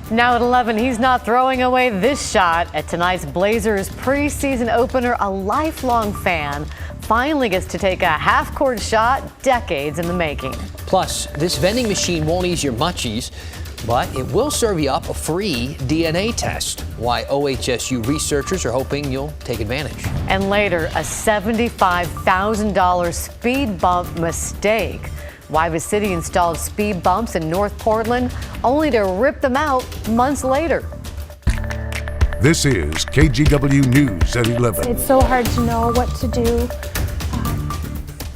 Now at 11, he's not throwing away this shot. At tonight's Blazers preseason opener, a lifelong fan finally gets to take a half-court shot decades in the making. Plus, this vending machine won't ease your munchies, but it will serve you up a free DNA test. Why OHSU researchers are hoping you'll take advantage. And later, a $75,000 speed bump mistake. Why the city installed speed bumps in North Portland only to rip them out months later. This is KGW News at 11. It's so hard to know what to do.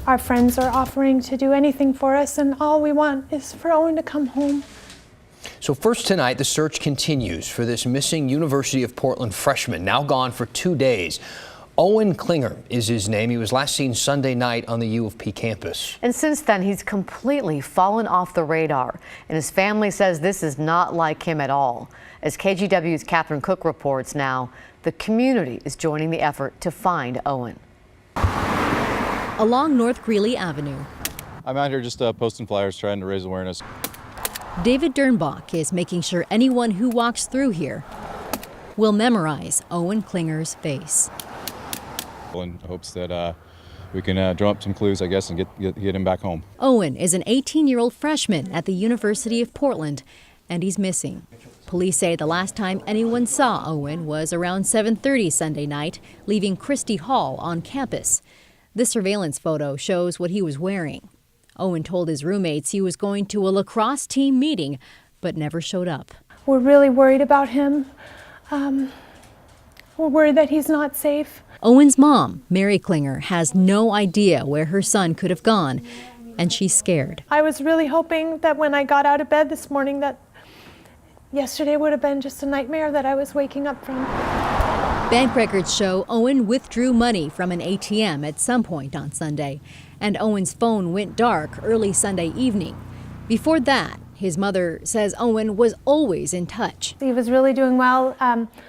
Our friends are offering to do anything for us, and all we want is for Owen to come home. So first tonight, the search continues for this missing University of Portland freshman, now gone for 2 days. Owen Klinger is his name. He was last seen Sunday night on the U of P campus. And since then, he's completely fallen off the radar. And his family says this is not like him at all. As KGW's Catherine Cook reports now, the community is joining the effort to find Owen. Along North Greeley Avenue, I'm out here just posting flyers, trying to raise awareness. David Dernbach is making sure anyone who walks through here will memorize Owen Klinger's face. In hopes that we can drum up some clues, I guess, and get him back home. Owen is an 18-year-old freshman at the University of Portland, and he's missing. Police say the last time anyone saw Owen was around 7:30 Sunday night, leaving Christie Hall on campus. This surveillance photo shows what he was wearing. Owen told his roommates he was going to a lacrosse team meeting, but never showed up. We're really worried about him. We're worried that he's not safe. Owen's mom, Mary Klinger, has no idea where her son could have gone, and she's scared. I was really hoping that when I got out of bed this morning that yesterday would have been just a nightmare that I was waking up from. Bank records show Owen withdrew money from an ATM at some point on Sunday, and Owen's phone went dark early Sunday evening. Before that, his mother says Owen was always in touch. He was really doing well.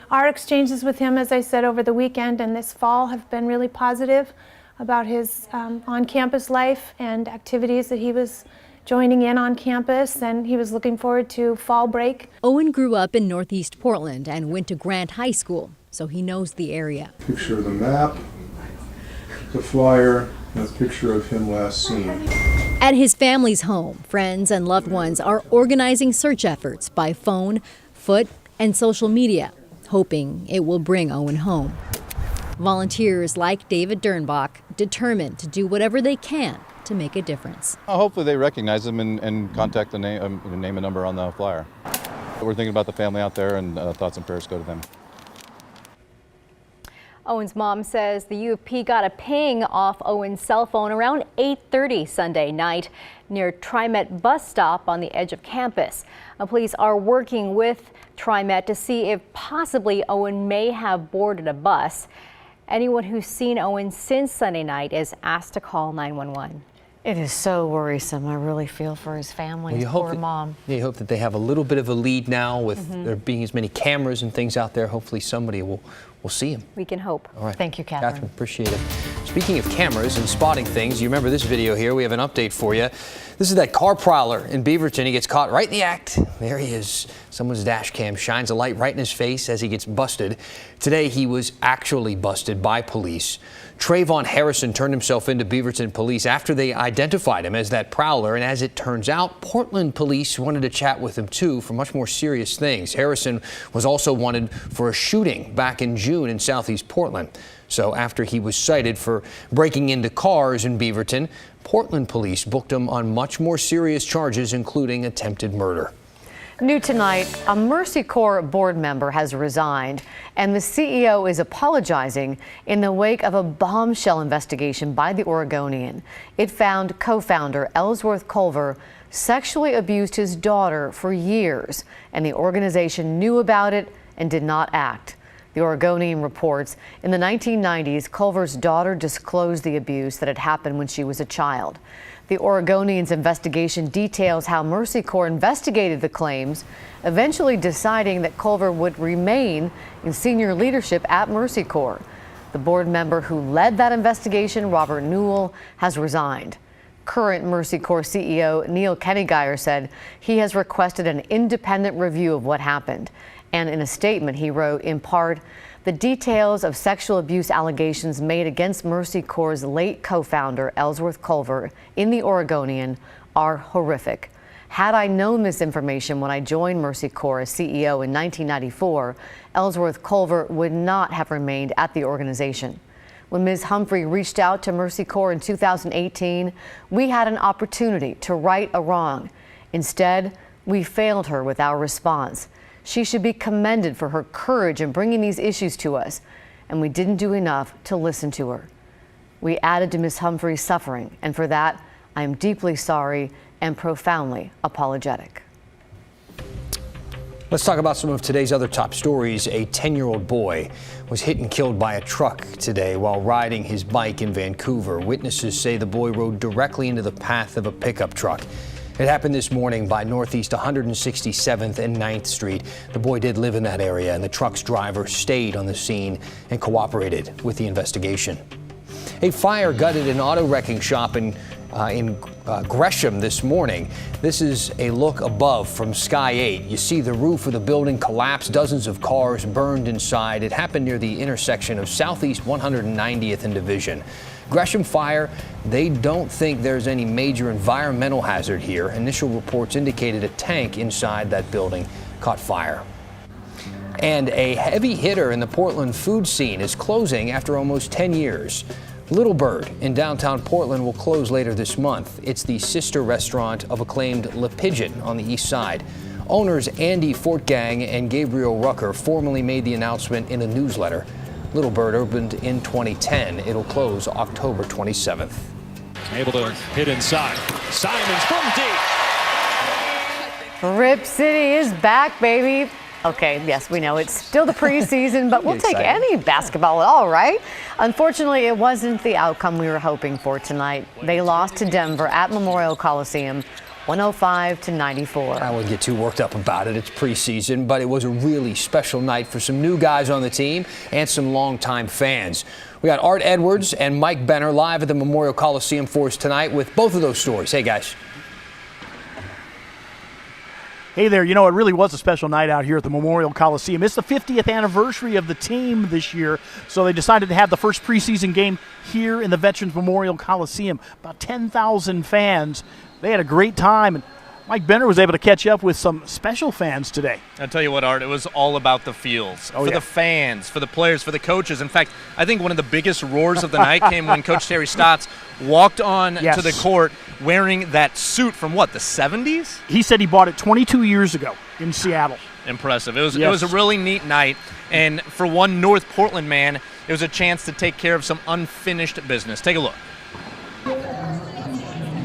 Our exchanges with him, as I said, over the weekend and this fall have been really positive about his on-campus life and activities that he was joining in on campus, and he was looking forward to fall break. Owen grew up in Northeast Portland and went to Grant High School, so he knows the area. Picture of the map, the flyer, and a picture of him last seen. At his family's home, friends and loved ones are organizing search efforts by phone, foot, and social media, hoping it will bring Owen home. Volunteers like David Dernbach determined to do whatever they can to make a difference. Hopefully they recognize him and contact the name and number on the flyer. We're thinking about the family out there, and thoughts and prayers go to them. Owen's mom says the U of P got a ping off Owen's cell phone around 8:30 Sunday night near TriMet bus stop on the edge of campus. Police are working with TriMet to see if possibly Owen may have boarded a bus. Anyone who's seen Owen since Sunday night is asked to call 911. It is so worrisome. I really feel for his family, his poor mom. Yeah, you hope that they have a little bit of a lead now with there being as many cameras and things out there. Hopefully somebody will see him. We can hope. All right. Thank you, Catherine. Catherine, appreciate it. Speaking of cameras and spotting things, you remember this video here. We have an update for you. This is that car prowler in Beaverton. He gets caught right in the act. There he is. Someone's dash cam shines a light right in his face as he gets busted. Today, he was actually busted by police. Trayvon Harrison turned himself into Beaverton police after they identified him as that prowler. And as it turns out, Portland police wanted to chat with him, too, for much more serious things. Harrison was also wanted for a shooting back in June in Southeast Portland. So after he was cited for breaking into cars in Beaverton, Portland police booked him on much more serious charges, including attempted murder. New tonight, a Mercy Corps board member has resigned, and the CEO is apologizing in the wake of a bombshell investigation by the Oregonian. It found co-founder Ellsworth Culver sexually abused his daughter for years, and the organization knew about it and did not act. The Oregonian reports in the 1990s, Culver's daughter disclosed the abuse that had happened when she was a child. The Oregonian's investigation details how Mercy Corps investigated the claims, eventually deciding that Culver would remain in senior leadership at Mercy Corps. The board member who led that investigation, Robert Newell, has resigned. Current Mercy Corps CEO Neil Kennegeyer said he has requested an independent review of what happened. And in a statement, he wrote, in part, the details of sexual abuse allegations made against Mercy Corps' late co-founder, Ellsworth Culver, in the Oregonian are horrific. Had I known this information when I joined Mercy Corps as CEO in 1994, Ellsworth Culver would not have remained at the organization. When Ms. Humphrey reached out to Mercy Corps in 2018, we had an opportunity to right a wrong. Instead, we failed her with our response. She should be commended for her courage in bringing these issues to us, and we didn't do enough to listen to her. We added to Ms. Humphrey's suffering, and for that, I am deeply sorry and profoundly apologetic. Let's talk about some of today's other top stories. A 10-year-old boy was hit and killed by a truck today while riding his bike in Vancouver. Witnesses say the boy rode directly into the path of a pickup truck. It happened this morning by Northeast 167th and 9th Street. The boy did live in that area, and the truck's driver stayed on the scene and cooperated with the investigation. A fire gutted an auto wrecking shop in Gresham this morning. This is a look above from Sky 8. You see the roof of the building collapse, dozens of cars burned inside. It happened near the intersection of Southeast 190th and Division. Gresham Fire, they don't think there's any major environmental hazard here. Initial reports indicated a tank inside that building caught fire. And a heavy hitter in the Portland food scene is closing after almost 10 years. Little Bird in downtown Portland will close later this month. It's the sister restaurant of acclaimed Le Pigeon on the east side. Owners Andy Fortgang and Gabriel Rucker formally made the announcement in a newsletter. Little Bird opened in 2010. It'll close October 27th. Able to hit inside. Simons from deep. Rip City is back, baby. Okay, yes, we know it's still the preseason, but we'll take any basketball at all, right? Unfortunately, it wasn't the outcome we were hoping for tonight. They lost to Denver at Memorial Coliseum, 105-94. I wouldn't get too worked up about it. It's preseason, but it was a really special night for some new guys on the team and some longtime fans. We got Art Edwards and Mike Benner live at the Memorial Coliseum for us tonight with both of those stories. Hey, guys. Hey there, you know, it really was a special night out here at the Memorial Coliseum. It's the 50th anniversary of the team this year, so they decided to have the first preseason game here in the Veterans Memorial Coliseum. About 10,000 fans. They had a great time, and Mike Benner was able to catch up with some special fans today. I'll tell you what, Art, it was all about the feels. The fans, for the players, for the coaches. In fact, I think one of the biggest roars of the night came when Coach Terry Stotts walked on to the court wearing that suit from, what, the 70s? He said he bought it 22 years ago in Seattle. Impressive. It was a really neat night, and for one North Portland man, it was a chance to take care of some unfinished business. Take a look.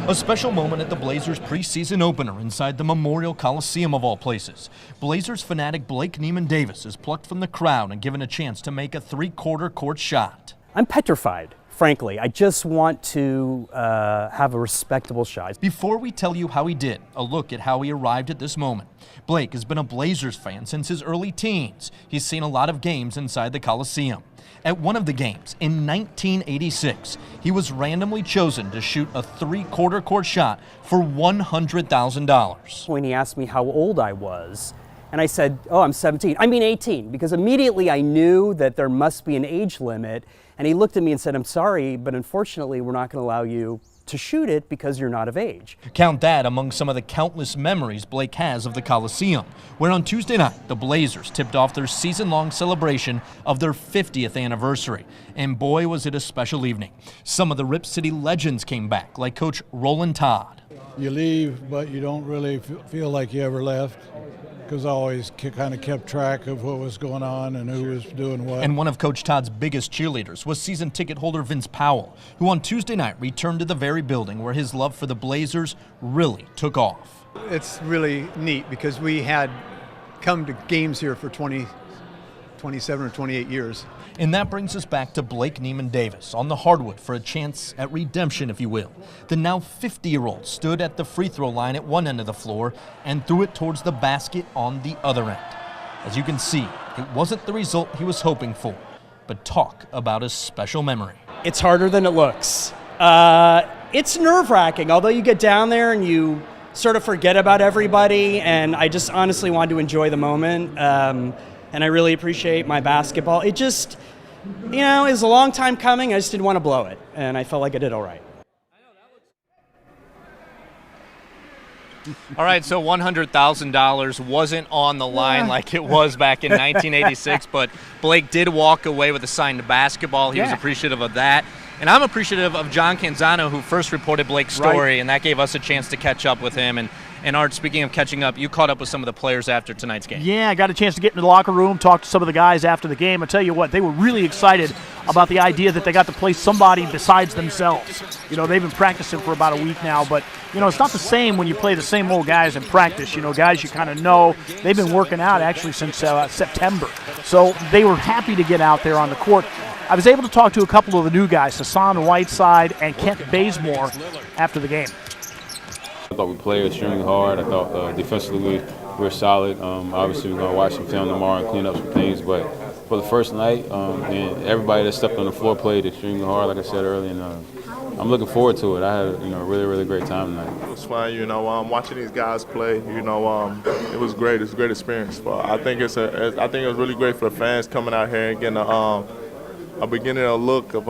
A special moment at the Blazers preseason opener inside the Memorial Coliseum of all places. Blazers fanatic Blake Neiman Davis is plucked from the crowd and given a chance to make a three-quarter court shot. I'm petrified, frankly. I just want to have a respectable shot. Before we tell you how he did, a look at how he arrived at this moment. Blake has been a Blazers fan since his early teens. He's seen a lot of games inside the Coliseum. At one of the games in 1986, he was randomly chosen to shoot a three-quarter court shot for $100,000. When he asked me how old I was, and I said, oh, I'm 17. I mean 18, because immediately I knew that there must be an age limit. And he looked at me and said, I'm sorry, but unfortunately we're not going to allow you to shoot it because you're not of age. Count that among some of the countless memories Blake has of the Coliseum, where on Tuesday night, the Blazers tipped off their season-long celebration of their 50th anniversary. And boy, was it a special evening. Some of the Rip City legends came back, like Coach Roland Todd. You leave, but you don't really feel like you ever left, because I always kind of kept track of what was going on and who was doing what. And one of Coach Todd's biggest cheerleaders was season ticket holder Vince Powell, who on Tuesday night returned to the very building where his love for the Blazers really took off. It's really neat because we had come to games here for 27 or 28 years. And that brings us back to Blake Neiman Davis on the hardwood for a chance at redemption, if you will. The now 50-year-old stood at the free throw line at one end of the floor and threw it towards the basket on the other end. As you can see, it wasn't the result he was hoping for, but talk about a special memory. It's harder than it looks. It's nerve-wracking, although you get down there and you sort of forget about everybody, and I just honestly wanted to enjoy the moment, and I really appreciate my basketball. It just, it was a long time coming. I just didn't want to blow it, and I felt like I did all right. All right, so $100,000 wasn't on the line like it was back in 1986, but Blake did walk away with a signed basketball. He was appreciative of that. And I'm appreciative of John Canzano, who first reported Blake's story, and that gave us a chance to catch up with him. And Art, speaking of catching up, you caught up with some of the players after tonight's game. Yeah, I got a chance to get in the locker room, talk to some of the guys after the game. I tell you what, they were really excited about the idea that they got to play somebody besides themselves. They've been practicing for about a week now, but, it's not the same when you play the same old guys in practice. Guys you kind of know. They've been working out actually since September. So they were happy to get out there on the court. I was able to talk to a couple of the new guys, Hassan Whiteside and Kent Bazemore, after the game. I thought we played extremely hard. I thought defensively we were solid. Obviously we're going to watch some film tomorrow and clean up some things. But for the first night, and everybody that stepped on the floor played extremely hard, like I said earlier. And I'm looking forward to it. I had a really, really great time tonight. It was fun, watching these guys play. It was great. It's a great experience. But I think it was really great for the fans coming out here and getting a beginning a look of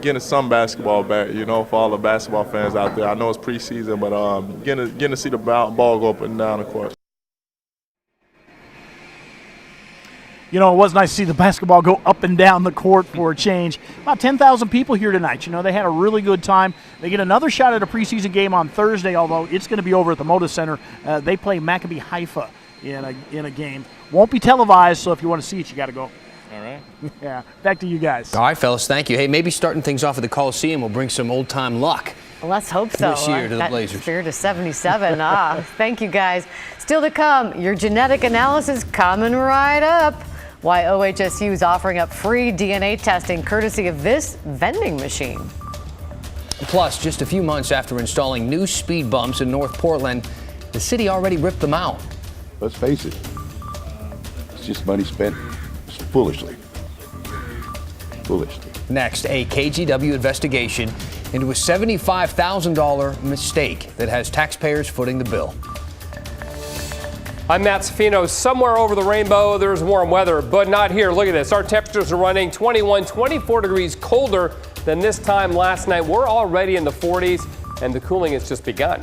getting some basketball back, for all the basketball fans out there. I know it's preseason, but getting to see the ball go up and down the court. It was nice to see the basketball go up and down the court for a change. About 10,000 people here tonight. They had a really good time. They get another shot at a preseason game on Thursday, although it's going to be over at the Moda Center. They play Maccabi Haifa in a game. Won't be televised, so if you want to see it, you got to go. All right. Yeah, back to you guys. All right, fellas, thank you. Hey, maybe starting things off at the Coliseum will bring some old-time luck. Well, let's hope so. This year to the That Blazers. Spirit of 77. Thank you, guys. Still to come, your genetic analysis coming right up. Why OHSU is offering up free DNA testing courtesy of this vending machine. Plus, just a few months after installing new speed bumps in North Portland, the city already ripped them out. Let's face it, it's just money spent foolishly. Next, a KGW investigation into a $75,000 mistake that has taxpayers footing the bill. I'm Matt Safino. Somewhere over the rainbow, there's warm weather, but not here. Look at this. Our temperatures are running 21, 24 degrees colder than this time last night. We're already in the 40s, and the cooling has just begun.